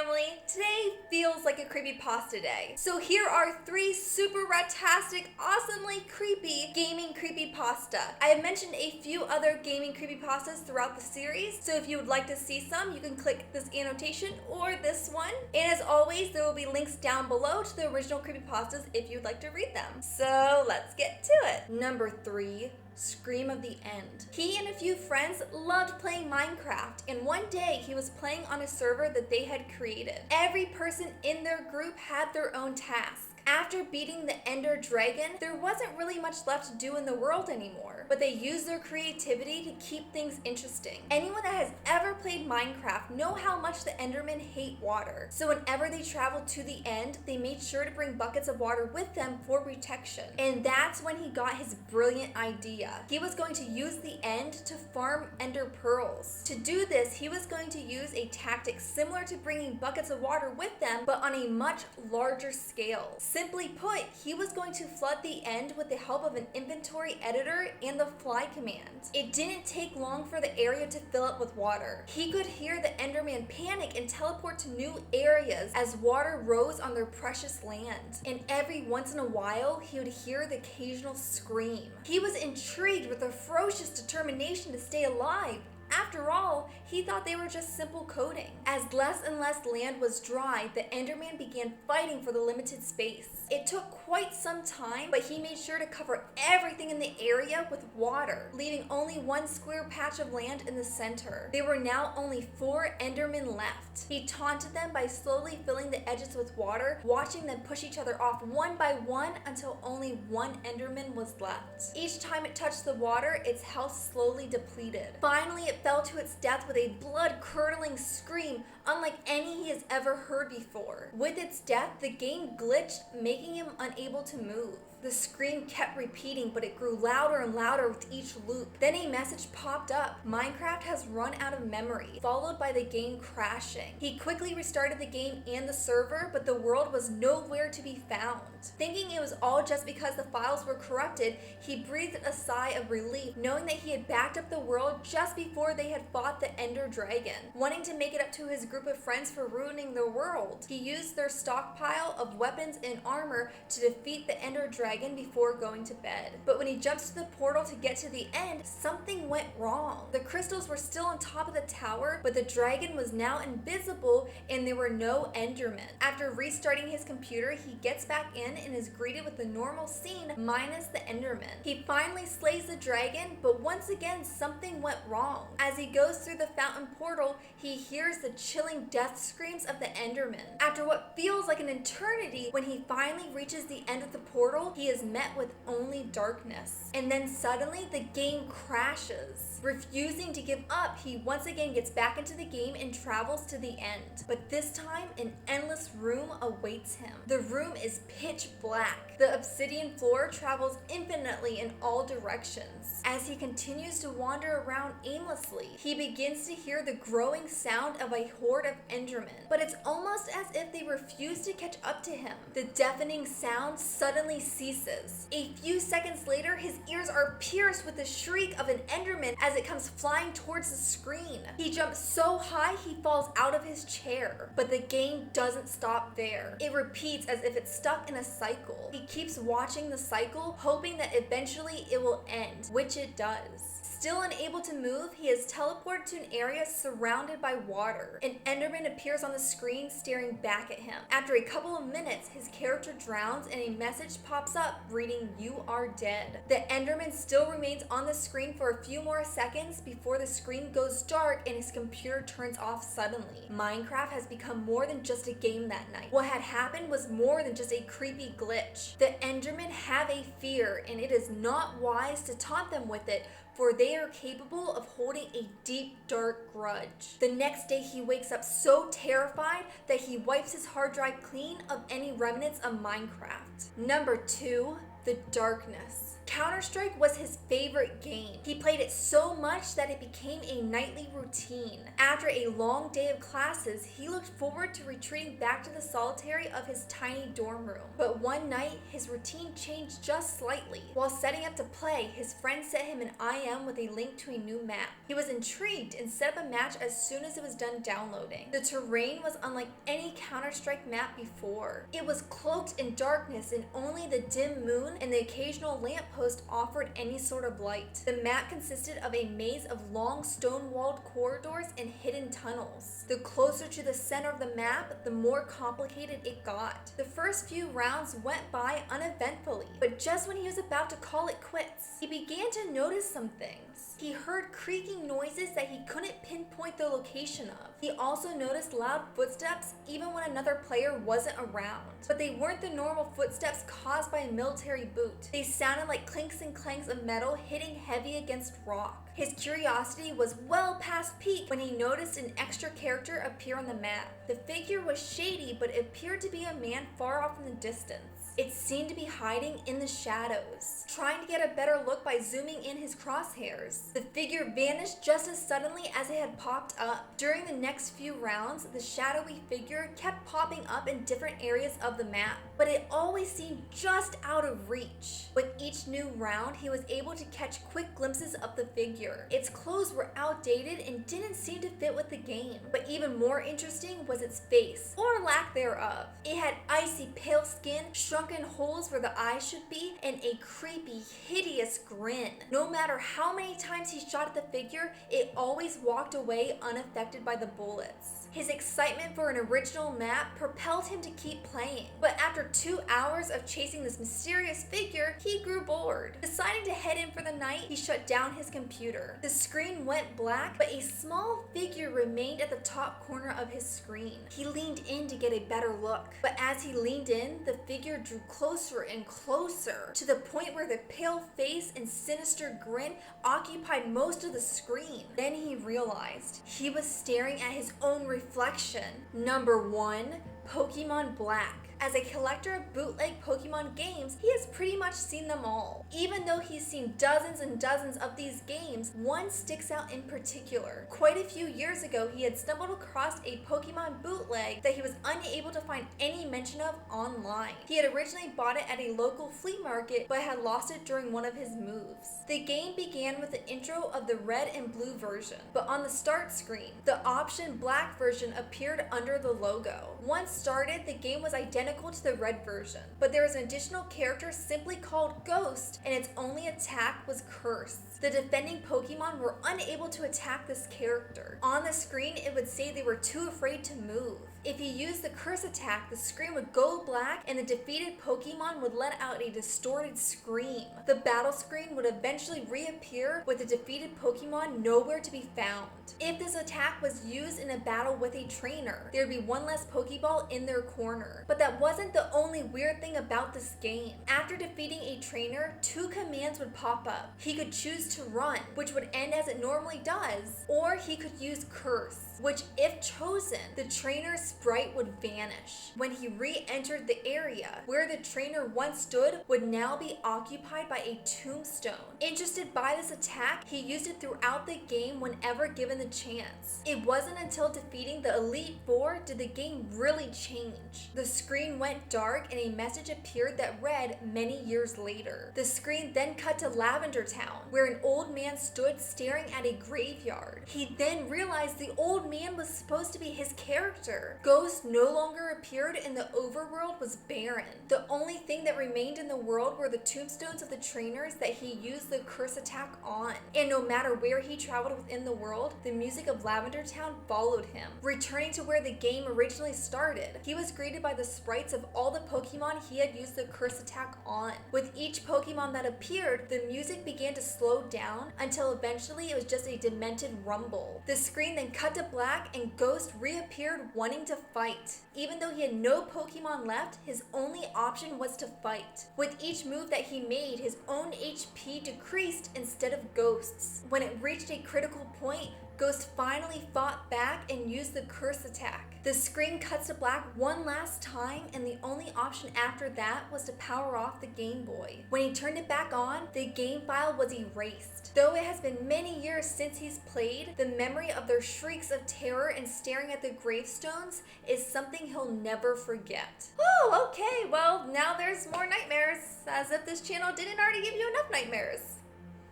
family! Today feels like a creepypasta day. So here are 3 super ratastic, awesomely creepy gaming creepypasta. I have mentioned a few other gaming creepypastas throughout the series, so if you would like to see some, you can click this annotation or this one. And as always, there will be links down below to the original creepypastas if you'd like to read them. So let's get to it. Number 3. Scream of the End. He and a few friends loved playing Minecraft, and one day he was playing on a server that they had created. Every person in their group had their own task. After beating the Ender Dragon, there wasn't really much left to do in the world anymore, but they used their creativity to keep things interesting. Anyone that has ever played Minecraft know how much the Endermen hate water, so whenever they traveled to the end, they made sure to bring buckets of water with them for protection. And that's when he got his brilliant idea. He was going to use the end to farm Ender Pearls. To do this, he was going to use a tactic similar to bringing buckets of water with them, but on a much larger scale. Simply put, he was going to flood the end with the help of an inventory editor and the fly command. It didn't take long for the area to fill up with water. He could hear the Enderman panic and teleport to new areas as water rose on their precious land. And every once in a while, he would hear the occasional scream. He was intrigued with their ferocious determination to stay alive. After all, he thought they were just simple coding. As less and less land was dry, the Enderman began fighting for the limited space. It took quite some time, but he made sure to cover everything in the area with water, leaving only one square patch of land in the center. There were now only 4 Endermen left. He taunted them by slowly filling the edges with water, watching them push each other off one by one until only one Enderman was left. Each time it touched the water, its health slowly depleted. Finally, it fell to its death with a blood-curdling scream unlike any he has ever heard before. With its death, the game glitched, making him unable to move. The scream kept repeating, but it grew louder and louder with each loop. Then a message popped up. Minecraft has run out of memory, followed by the game crashing. He quickly restarted the game and the server, but the world was nowhere to be found. Thinking it was all just because the files were corrupted, he breathed a sigh of relief, knowing that he had backed up the world just before they had fought the Ender Dragon. Wanting to make it up to his group of friends for ruining their world, he used their stockpile of weapons and armor to defeat the Ender Dragon before going to bed. But when he jumped to the portal to get to the end, something went wrong. The crystals were still on top of the tower, but the dragon was now invisible and there were no Endermen. After restarting his computer, he gets back in and is greeted with the normal scene minus the Endermen. He finally slays the dragon, but once again something went wrong. As he goes through the fountain portal, he hears the chilling death screams of the Endermen. After what feels like an eternity, when he finally reaches the end of the portal, he is met with only darkness. And then suddenly the game crashes. Refusing to give up, he once again gets back into the game and travels to the end. But this time, an endless room awaits him. The room is pitch black. The obsidian floor travels infinitely in all directions. As he continues to wander around aimlessly, he begins to hear the growing sound of a horde of Endermen. But it's almost as if they refuse to catch up to him. The deafening sound suddenly ceases. A few seconds later, his ears are pierced with the shriek of an Enderman as it comes flying towards the screen. He jumps so high he falls out of his chair. But the game doesn't stop there. It repeats as if it's stuck in a cycle. He keeps watching the cycle, hoping that eventually it will end, which it does. Still unable to move, he is teleported to an area surrounded by water. An Enderman appears on the screen staring back at him. After a couple of minutes, his character drowns and a message pops up reading, "You are dead." The Enderman still remains on the screen for a few more seconds before the screen goes dark and his computer turns off suddenly. Minecraft has become more than just a game that night. What had happened was more than just a creepy glitch. The Endermen have a fear, and it is not wise to taunt them with it, for they are capable of holding a deep, dark grudge. The next day, he wakes up so terrified that he wipes his hard drive clean of any remnants of Minecraft. Number 2. The darkness. Counter-Strike was his favorite game. He played it so much that it became a nightly routine. After a long day of classes, he looked forward to retreating back to the solitary of his tiny dorm room. But one night, his routine changed just slightly. While setting up to play, his friend sent him an IM with a link to a new map. He was intrigued and set up a match as soon as it was done downloading. The terrain was unlike any Counter-Strike map before. It was cloaked in darkness and only the dim moon and the occasional lamppost offered any sort of light. The map consisted of a maze of long stone-walled corridors and hidden tunnels. The closer to the center of the map, the more complicated it got. The first few rounds went by uneventfully, but just when he was about to call it quits, he began to notice some things. He heard creaking noises that he couldn't pinpoint the location of. He also noticed loud footsteps even when another player wasn't around. But they weren't the normal footsteps caused by a military boot. They sounded like clinks and clanks of metal hitting heavy against rock. His curiosity was well past peak when he noticed an extra character appear on the map. The figure was shady, but it appeared to be a man far off in the distance. It seemed to be hiding in the shadows, trying to get a better look by zooming in his crosshairs. The figure vanished just as suddenly as it had popped up. During the next few rounds, the shadowy figure kept popping up in different areas of the map, but it always seemed just out of reach. With each new round, he was able to catch quick glimpses of the figure. Its clothes were outdated and didn't seem to fit with the game, but even more interesting was its face, or lack thereof. It had icy pale skin, shrunken holes where the eyes should be, and a creepy, hideous grin. No matter how many times he shot at the figure, it always walked away unaffected by the bullets. His excitement for an original map propelled him to keep playing, but after 2 hours of chasing this mysterious figure, he grew bored. Deciding to head in for the night, he shut down his computer. The screen went black, but a small figure remained at the top corner of his screen. He leaned in to get a better look, but as he leaned in, the figure drew closer and closer to the point where the pale face and sinister grin occupied most of the screen. Then he realized he was staring at his own reflection. Number 1, Pokemon Black. As a collector of bootleg Pokemon games, he has pretty much seen them all. Even though he's seen dozens and dozens of these games, one sticks out in particular. Quite a few years ago, he had stumbled across a Pokemon bootleg that he was unable to find any mention of online. He had originally bought it at a local flea market, but had lost it during one of his moves. The game began with the intro of the red and blue version, but on the start screen, the option black version appeared under the logo. Once started, the game was identical to the red version, but there was an additional character simply called Ghost, and its only attack was Curse. The defending Pokemon were unable to attack this character. On the screen, it would say they were too afraid to move. If you used the Curse attack, the screen would go black and the defeated Pokemon would let out a distorted scream. The battle screen would eventually reappear with the defeated Pokemon nowhere to be found. If this attack was used in a battle with a trainer, there would be one less Pokeball in their corner. But that wasn't the only weird thing about this game. After defeating a trainer, 2 commands would pop up. He could choose to run, which would end as it normally does, or he could use Curse, which, if chosen, the trainer's sprite would vanish. When he re-entered the area where the trainer once stood would now be occupied by a tombstone. Interested by this attack, he used it throughout the game whenever given the chance. It wasn't until defeating the Elite Four did the game really change. The screen went dark and a message appeared that read many years later. The screen then cut to Lavender Town, where an old man stood staring at a graveyard. He then realized the old man was supposed to be his character. Ghost no longer appeared and the overworld was barren. The only thing that remained in the world were the tombstones of the trainers that he used the Curse attack on. And no matter where he traveled within the world, the music of Lavender Town followed him. Returning to where the game originally started, he was greeted by the sprites of all the Pokemon he had used the Curse attack on. With each Pokemon that appeared, the music began to slow down until eventually it was just a demented rumble. The screen then cut to black and Ghost reappeared wanting to fight. Even though he had no Pokemon left, his only option was to fight. With each move that he made, his own HP decreased instead of Ghost's. When it reached a critical point, Ghost finally fought back and used the curse attack. The screen cuts to black one last time, and the only option after that was to power off the Game Boy. When he turned it back on, the game file was erased. Though it has been many years since he's played, the memory of their shrieks of terror and staring at the gravestones is something he'll never forget. Oh, okay, well, now there's more nightmares, as if this channel didn't already give you enough nightmares.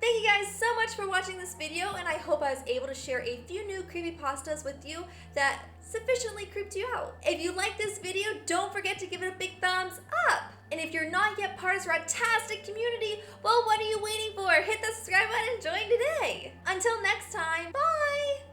Thank you guys so much for watching this video, and I hope I was able to share a few new creepypastas with you that sufficiently creeped you out. If you like this video, don't forget to give it a big thumbs up. And if you're not yet part of this fantastic community, well, what are you waiting for? Hit the subscribe button and join today. Until next